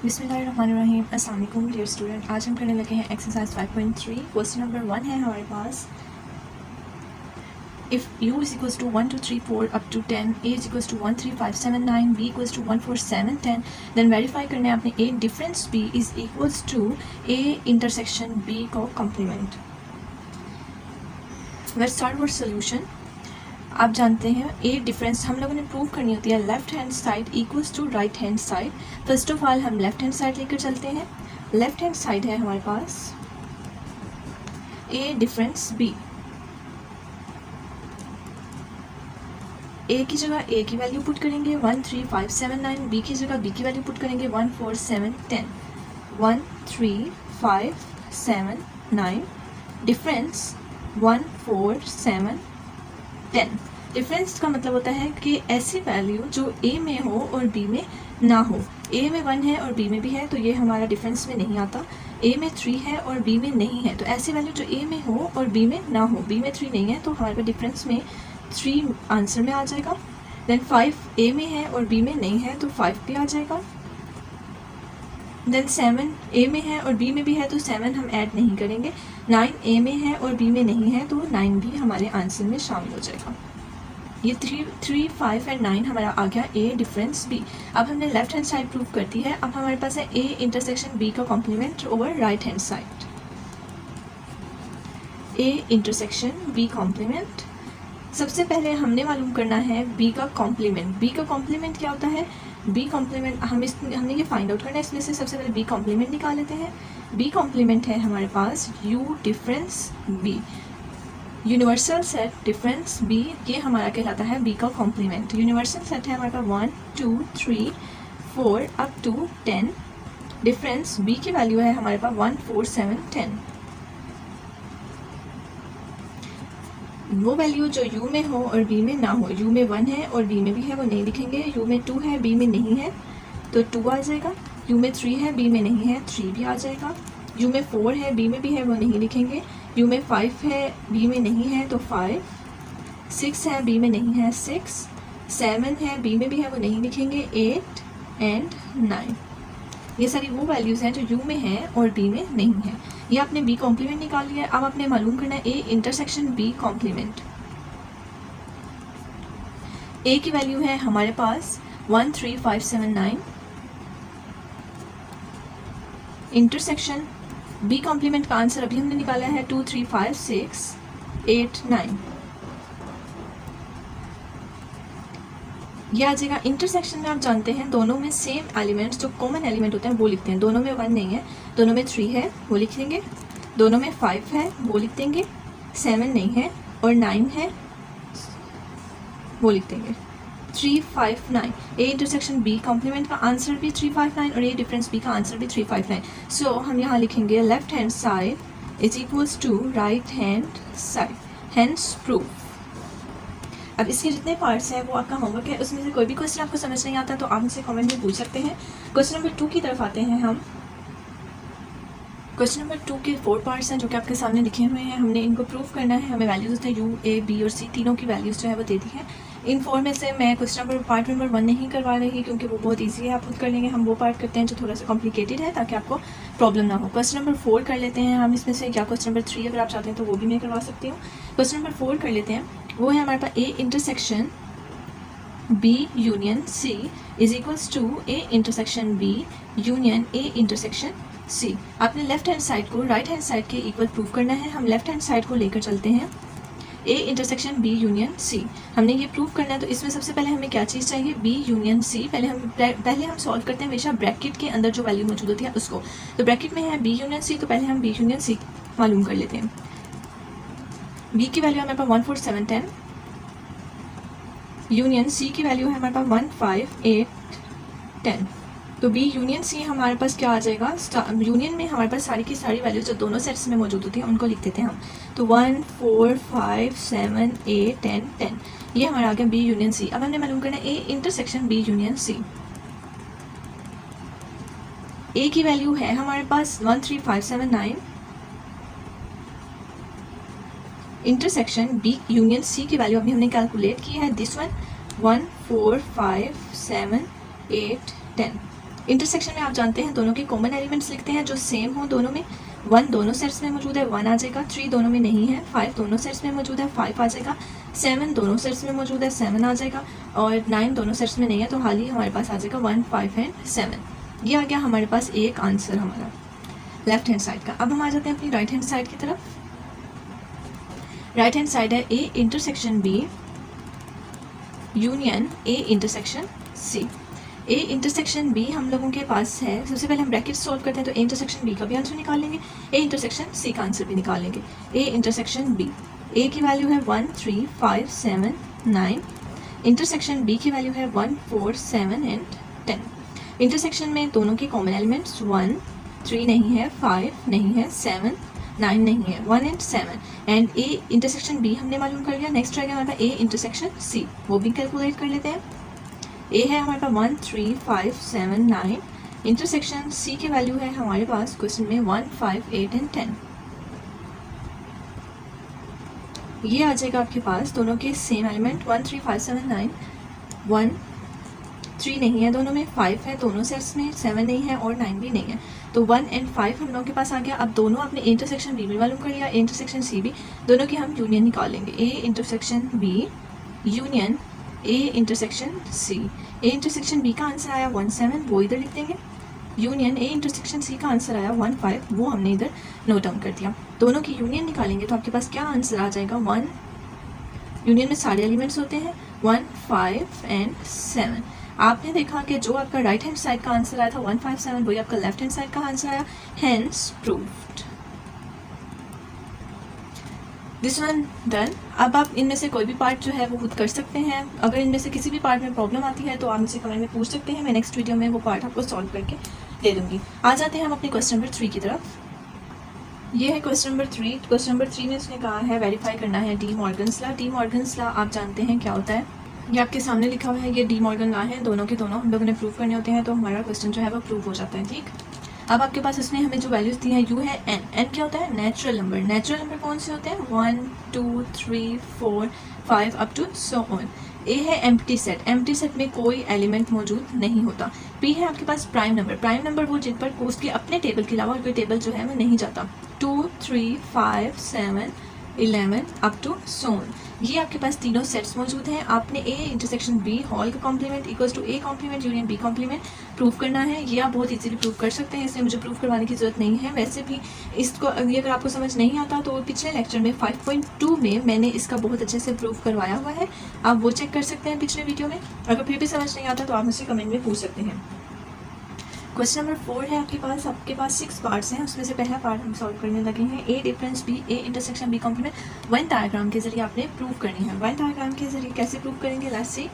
बिस्मिल्लाहिर्रहमानिर्रहीम। अस्सलाम वालेकुम डियर स्टूडेंट। आज हम करने लगे हैं एक्सरसाइज 5.3। क्वेश्चन नंबर 1 है हमारे पास, if u is equals to 1 2 3 4 up to 10, a is equals to 1 3 5 7 9, b equals to 1 4 7 10, then verify करना है आपने a difference b is equals to a intersection b को complement. Let's start with solution. आप जानते हैं ए डिफरेंस हम लोगों ने प्रूव करनी होती है left hand side equals to right hand side. First of all हम लेफ्ट हैंड साइड लेकर चलते हैं। लेफ्ट हैंड साइड है हमारे पास ए डिफरेंस बी। ए की जगह ए की वैल्यू पुट करेंगे 1 3 5 7 9, बी की जगह बी की वैल्यू पुट करेंगे 1 4 7 10। 1 3 5 7 9 डिफरेंस 1 4 7 10। डिफरेंस का मतलब होता है कि ऐसी वैल्यू जो ए में हो और बी में ना हो। ए में 1 है और बी में भी है तो ये हमारा डिफरेंस में नहीं आता। ए में 3 है और बी में नहीं है तो ऐसी वैल्यू जो ए में हो और बी में ना हो। बी में 3 नहीं है तो हमारे पास डिफरेंस में 3 आंसर में आ जाएगा। देन 5 ए में है और बी में नहीं है तो 5 भी आ जाएगा। देन 7 ए में है और बी में भी है तो 7 हम ऐड नहीं करेंगे। 9 ए में है और बी में नहीं है तो 9 भी हमारे आंसर में शामिल हो जाएगा। ये 3 5 एंड 9 हमारा आ गया ए डिफरेंस बी। अब हमने लेफ्ट हैंड साइड प्रूव कर दी है। अब हमारे पास है ए इंटरसेक्शन बी का complement over right hand side. A intersection B complement. सबसे पहले हमने मालूम करना है बी का कॉम्प्लीमेंट। बी का कॉम्प्लीमेंट क्या होता है? बी कॉम्प्लीमेंट हमने ये फाइंड आउट करना है, इसमें से सबसे पहले बी कॉम्प्लीमेंट निकाल लेते हैं। बी कॉम्प्लीमेंट है हमारे पास U difference B. Universal set difference B ये हमारा कहलाता है बी का कॉम्प्लीमेंट। यूनिवर्सल सेट है हमारे पास 1 2 3 4 अप टू 10। डिफरेंस बी की वैल्यू है हमारे पास 1 4 7 10। वो वैल्यू जो यू में हो और बी में ना हो। यू में 1 है और बी में भी है वो नहीं लिखेंगे। यू में 2 है बी में नहीं है तो 2 आ जाएगा। यू में 3 है बी में नहीं है 3 भी आ जाएगा। यू में 4 है बी में भी है वो नहीं लिखेंगे। यू में 5 है बी में नहीं है तो 5। 6 है बी में नहीं है 6। 7 है बी में भी है वो नहीं लिखेंगे 8 एंड 9। ये सारी वो वैल्यूज़ हैं जो यू में हैं और बी में नहीं है। ये आपने बी कॉम्प्लीमेंट निकाल लिया है। अब आपने मालूम करना है ए इंटरसेक्शन बी कॉम्प्लीमेंट। ए की वैल्यू है हमारे पास 1 3 5 7 9। इंटरसेक्शन बी कॉम्प्लीमेंट का आंसर अभी हमने निकाला है 2 3 5 6 8 9। ये आ जाएगा। इंटरसेक्शन में आप जानते हैं दोनों में सेम एलिमेंट्स जो कॉमन एलिमेंट होते हैं वो लिखते हैं। दोनों में 1 नहीं है, दोनों में 3 है वो लिख देंगे। दोनों में 5 है वो लिख देंगे। 7 नहीं है और 9 है वो लिख देंगे। 3 5 9 ए इंटरसेक्शन बी कॉम्प्लीमेंट का आंसर भी 3 5 9 और ए डिफरेंस बी का आंसर भी 3 5 9। सो हम यहाँ लिखेंगे left hand side is equals to right hand side, hence proof. अब इसके जितने पार्ट्स हैं वो आपका होमवर्क है, उसमें से कोई भी क्वेश्चन आपको समझ नहीं आता तो आप मुझसे कमेंट में पूछ सकते हैं। क्वेश्चन नंबर 2 की तरफ आते हैं हम। क्वेश्चन नंबर 2 के 4 पार्ट्स हैं जो कि आपके सामने लिखे हुए हैं। हमने इनको प्रूव करना है। हमें वैल्यूज़ होते हैं यू ए बी और सी, तीनों की वैल्यूज़ जो है वो दे दी है। इन 4 में से मैं क्वेश्चन नंबर पार्ट नंबर 1 नहीं करवा रही क्योंकि वो बहुत ईजी है, आप खुद कर लेंगे। हम वो पार्ट करते हैं जो थोड़ा सा कॉम्प्लिकेटेड है ताकि आपको प्रॉब्लम ना हो। क्वेश्चन नंबर 4 कर लेते हैं हम इसमें से, या क्वेश्चन नंबर 3 अगर आप चाहते हैं तो वो भी मैं करवा सकती हूँ। क्वेश्चन नंबर 4 कर लेते हैं। वो है हमारे पास A intersection B union C is equals to A intersection B union A intersection C. आपने लेफ्ट हैंड साइड को राइट हैंड साइड के इक्वल प्रूव करना है। हम लेफ्ट हैंड साइड को लेकर चलते हैं A intersection B union C. हमने ये प्रूव करना है तो इसमें सबसे पहले हमें क्या चीज़ चाहिए? B union C. पहले हम सॉल्व करते हैं हमेशा ब्रैकेट के अंदर जो वैल्यू मौजूद होती है उसको। तो ब्रैकेट में है बी यूनियन सी तो पहले हम बी यूनियन सी मालूम कर लेते हैं। बी की वैल्यू हमारे पास 1 4 7 10। यूनियन सी की वैल्यू है हमारे पास 1 5 8 10। तो बी यूनियन सी हमारे पास क्या आ जाएगा? यूनियन में हमारे पास सारी की सारी वैल्यूज जो दोनों सेट्स में मौजूद होती हैं उनको लिख देते हैं हम। तो 1 4 5 7 8 10 10 ये हमारा आ गया बी यूनियन सी। अब हमने मालूम करना है A intersection B union C. A की वैल्यू है हमारे पास 1 3 5 7 9। इंटरसेक्शन बी यूनियन सी की वैल्यू अभी हमने कैलकुलेट की है दिस वन 1 4 5 7 8 10। इंटरसेक्शन में आप जानते हैं दोनों के कॉमन एलिमेंट्स लिखते हैं जो सेम हो दोनों में। 1 दोनों सेट्स में मौजूद है, 1 आ जाएगा। 3 दोनों में नहीं है, 5 दोनों सेट्स में मौजूद है, 5 आ जाएगा। 7 दोनों सेट्स में मौजूद है, 7 आ जाएगा। और 9 दोनों सेट्स में नहीं है, तो हाल ही हमारे पास आ जाएगा 1, 5 एंड 7। ये आ गया हमारे पास एक आंसर हमारा लेफ्ट हैंड साइड का। अब हम आ जाते हैं अपनी राइट हैंड साइड की तरफ। राइट हैंड साइड है A intersection B union A intersection C. A intersection B हम लोगों के पास है। सबसे पहले हम ब्रैकेट सॉल्व करते हैं, तो ए इंटरसेक्शन बी का भी आंसर निकाल लेंगे, ए इंटरसेक्शन सी का आंसर भी निकाल लेंगे। ए इंटरसेक्शन बी, ए की वैल्यू है 1, 3, 5, 7, 9। इंटरसेक्शन बी की वैल्यू है 1, 4, 7 एंड 10। इंटरसेक्शन में दोनों के कॉमन एलिमेंट्स 1, 3 नहीं है, 5 नहीं है, 7, 9 नहीं है, 1 and 7। And A intersection B हमने मालूम कर लिया। नेक्स्ट रहेगा हमारे पास ए इंटरसेक्शन सी, वो भी कैलकुलेट कर लेते हैं। ए है हमारे पास 1, 3, 5, 7, 9। इंटरसेक्शन सी की वैल्यू है हमारे पास क्वेश्चन में 1, 5, 8 एंड 10। ये आ जाएगा आपके पास दोनों के सेम एलिमेंट 1, 3, 5, 7, 9। 1, 3 नहीं है दोनों में, 5 है दोनों सेट्स में, 7 नहीं है और 9 भी नहीं है। तो 1 एंड 5 हम लोगों के पास आ गया। अब दोनों आपने इंटरसेक्शन बी भी मालूम कर लिया, इंटरसेक्शन सी भी, दोनों की हम यूनियन निकाल लेंगे। A intersection B union A intersection C. A intersection B का आंसर आया 1, 7, वो इधर लिख देंगे। यूनियन ए इंटरसेक्शन सी का आंसर आया 1, 5, वो हमने इधर नोट डाउन कर दिया। दोनों की यूनियन निकालेंगे तो आपके पास क्या आंसर आ जाएगा 1। यूनियन में सारे एलिमेंट्स होते हैं 1, 5 एंड 7। आपने देखा कि जो आपका राइट हैंड साइड का आंसर आया था 1, 5, 7, वही आपका लेफ्ट हैंड साइड का आंसर आया, hence proved. This one done. अब आप इनमें से कोई भी पार्ट जो है वो खुद कर सकते हैं। अगर इनमें से किसी भी पार्ट में प्रॉब्लम आती है तो आप मुझसे कमेंट में पूछ सकते हैं, मैं नेक्स्ट वीडियो में वो पार्ट आपको सॉल्व करके दे दूँगी। आ जाते हैं हम अपने क्वेश्चन नंबर 3 की तरफ। ये है क्वेश्चन नंबर 3। क्वेश्चन नंबर 3 में उसने कहा है वेरीफाई करना है D Morgan's law. D Morgan's law आप जानते हैं क्या होता है, ये आपके सामने लिखा हुआ है। ये डी मॉर्गन लॉ है, दोनों के दोनों हम लोगों ने प्रूव करने होते हैं, तो हमारा क्वेश्चन जो है वो प्रूव हो जाता है। ठीक, अब आपके पास इसमें हमें जो वैल्यूज दी है, यू है एन। एन क्या होता है, नेचुरल नंबर। नेचुरल नंबर कौन से होते हैं, 1, 2, 3, 4, 5 अप टू सो ऑन। ए है एम्प्टी सेट, एम्प्टी सेट में कोई एलिमेंट मौजूद नहीं होता। पी है आपके पास प्राइम नंबर, प्राइम नंबर वो जिन पर उसके अपने टेबल के अलावा कोई टेबल जो है वो नहीं जाता। 2, 3, 5, 7, 11 अप टू सो ऑन। ये आपके पास तीनों सेट्स मौजूद हैं। आपने ए इंटरसेक्शन बी होल का complement equals to A complement union B complement prove करना है। ये आप बहुत इजीली प्रूव कर सकते हैं, इसलिए मुझे प्रूव करवाने की जरूरत नहीं है। वैसे भी इसको ये अगर आपको समझ नहीं आता तो पिछले लेक्चर में 5.2 में मैंने इसका बहुत अच्छे से प्रूव करवाया हुआ है, आप वो चेक कर सकते हैं पिछले वीडियो में। अगर फिर भी समझ नहीं आता तो आप मुझसे कमेंट में पूछ सकते हैं। क्वेश्चन नंबर 4 है आपके पास 6 पार्ट्स हैं, उसमें से पहला पार्ट हम सॉल्व करने लगे हैं। A difference B A intersection B complement Venn diagram के जरिए आपने प्रूव करनी है। वन डायग्राम के जरिए कैसे प्रूव करेंगे, लेट्स सी।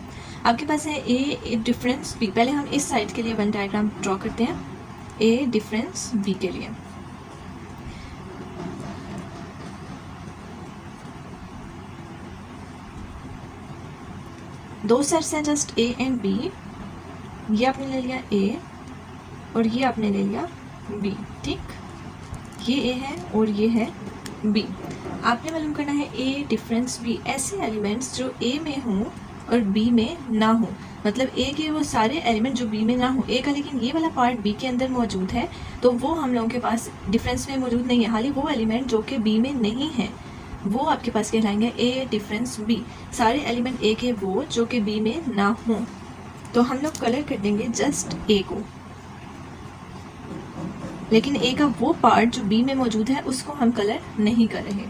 आपके पास है ए डिफरेंस बी। पहले हम इस साइड के लिए वन डायग्राम ड्रॉ करते हैं, ए डिफरेंस बी के लिए। दो सेट्स हैं जस्ट ए एंड बी। ये आपने ले लिया ए और ये आपने ले लिया बी। ठीक, ये ए है और ये है बी। आपने मालूम करना है ए डिफरेंस बी, ऐसे एलिमेंट्स जो ए में हों और बी में ना हो, मतलब ए के वो सारे एलिमेंट जो बी में ना हो। ए का लेकिन ये वाला पार्ट बी के अंदर मौजूद है, तो वो हम लोगों के पास डिफरेंस में मौजूद नहीं है। हालांकि वो एलिमेंट जो कि बी में नहीं है वो आपके पास कहलाएंगे ए डिफरेंस बी। सारे एलिमेंट ए के वो जो कि बी में ना हो, तो हम लोग कलर कर देंगे जस्ट ए को, लेकिन ए का वो पार्ट जो बी में मौजूद है उसको हम कलर नहीं कर रहे।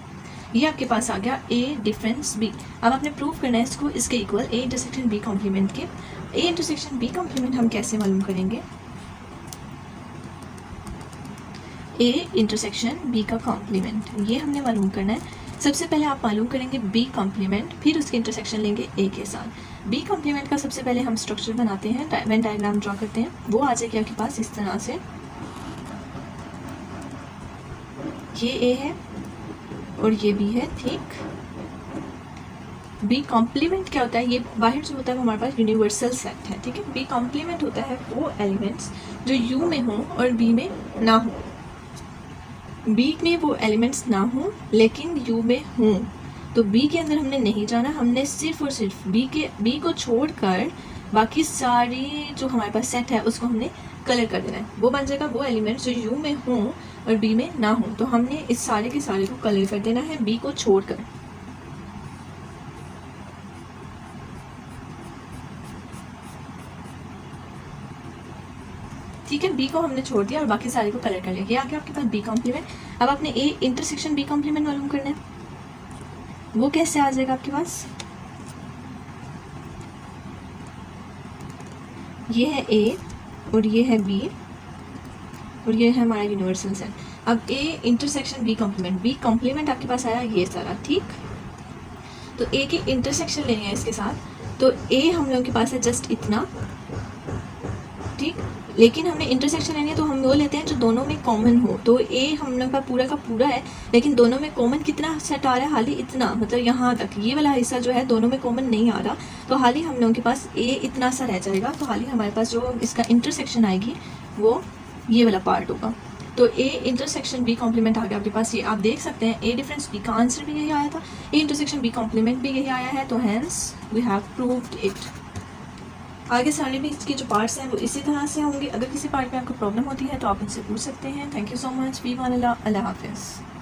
ये आपके पास आ गया ए डिफरेंस बी। अब आपने प्रूव करना है इसको इसके equal A intersection B complement के। ए इंटरसेक्शन बी कॉम्प्लीमेंट हम कैसे मालूम करेंगे, ए इंटरसेक्शन बी का कॉम्प्लीमेंट ये हमने मालूम करना है। सबसे पहले आप मालूम करेंगे बी कॉम्प्लीमेंट, फिर उसकी इंटरसेक्शन लेंगे ए के साथ। बी कॉम्प्लीमेंट का सबसे पहले हम स्ट्रक्चर बनाते हैं, वेन डायग्राम ड्रॉ करते हैं। वो आ जाएगी आपके पास इस तरह से, ये ए है और ये बी है। ठीक, बी कॉम्प्लीमेंट क्या होता है, ये बाहर जो होता है वो हमारे पास यूनिवर्सल सेट है। ठीक है, बी कॉम्प्लीमेंट होता है वो एलिमेंट्स जो यू में हों और बी में ना हो। बी में वो एलिमेंट्स ना हो लेकिन यू में हों, तो बी के अंदर हमने नहीं जाना, हमने सिर्फ और सिर्फ बी को छोड़कर बाकी सारी जो हमारे पास सेट है उसको हमने कलर कर देना है। वो बन जाएगा वो एलिमेंट जो यू में हों और बी में ना हों। तो हमने इस सारे के सारे को कलर कर देना है बी को छोड़कर। ठीक है, बी को हमने छोड़ दिया और बाकी सारे को कलर कर लिया। ये आ गया आपके पास बी कॉम्प्लीमेंट। अब आपने ए इंटरसेक्शन बी कॉम्प्लीमेंट मालूम करना है। वो कैसे आ जाएगा आपके पास, ये है ए और ये है बी और ये है हमारा यूनिवर्सल सेट। अब ए इंटरसेक्शन बी कॉम्प्लीमेंट आपके पास आया ये सारा। ठीक, तो ए की इंटरसेक्शन लेनी है इसके साथ। तो ए हम लोगों के पास है जस्ट इतना। ठीक, लेकिन हमने इंटरसेक्शन लेनी है तो हम वो लेते हैं जो दोनों में कॉमन हो। तो ए हम लोग का पूरा है, लेकिन दोनों में कॉमन कितना सेट आ रहा है, हाली इतना, मतलब यहाँ तक ये वाला हिस्सा जो है दोनों में कॉमन नहीं आ रहा। तो हाली हम लोगों के पास ए इतना सा रह जाएगा। तो हाली हमारे पास जो इसका इंटरसेक्शन आएगी वो ये वाला पार्ट होगा। तो ए इंटरसेक्शन बी कॉम्प्लीमेंट आ गया आपके पास। ये आप देख सकते हैं ए डिफरेंस बी का आंसर भी यही आया था, ए इंटरसेक्शन बी कॉम्प्लीमेंट भी यही आया है। तो hence we have proved it. आगे सारे भी इसके जो पार्ट्स हैं वो इसी तरह से होंगे। अगर किसी पार्ट में आपको प्रॉब्लम होती है तो आप उनसे पूछ सकते हैं। Thank you so much. वी वान अल्लाह हाफिज़।